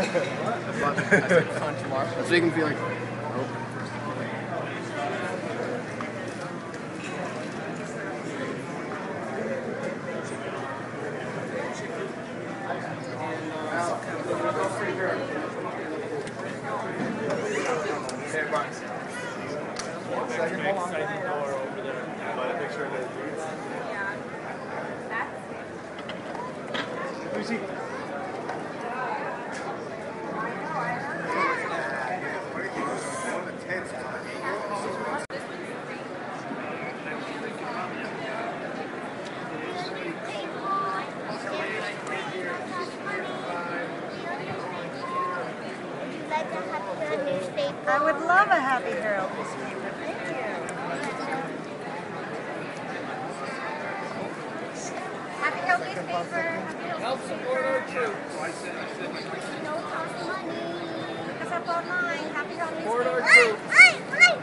I said fun tomorrow. So you can feel like. Oh. Hey, Brian. Second, hold on. Over there. But make sure that. Let me see. I would love a Happy Herald newspaper. Thank you. Happy Herald newspaper. Help support our troops. No cost money. Look us up online. Happy Herald Support our newspaper. troops.